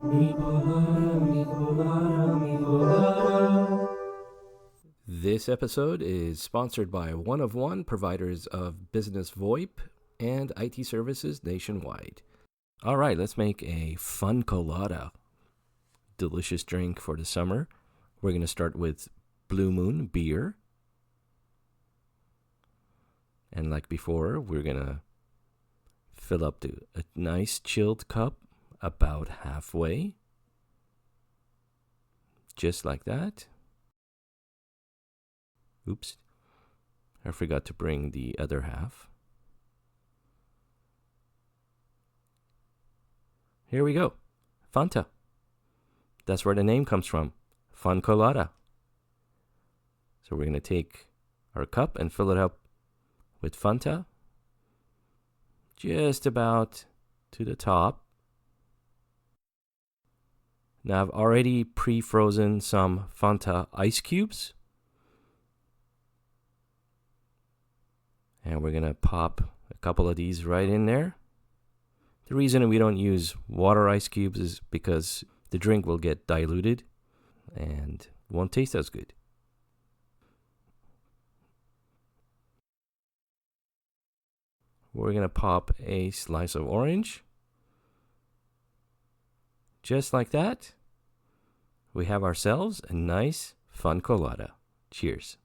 Micolada, Micolada, Micolada. This episode is sponsored by one of one providers of business VoIP and IT services nationwide. All right, let's make a Fancolada. Delicious drink for the summer. We're going to start with Blue Moon beer. And like before, we're going to fill up a nice chilled cup about halfway. Just like that. Oops. I forgot to bring the other half. Here we go. Fanta. That's where the name comes from. Fancolada. So we're going to take our cup and fill it up with Fanta. Just about to the top. Now I've already pre-frozen some Fanta ice cubes. And we're going to pop a couple of these right in there. The reason we don't use water ice cubes is because the drink will get diluted and won't taste as good. We're going to pop a slice of orange. Just like that, we have ourselves a nice Fancolada. Cheers.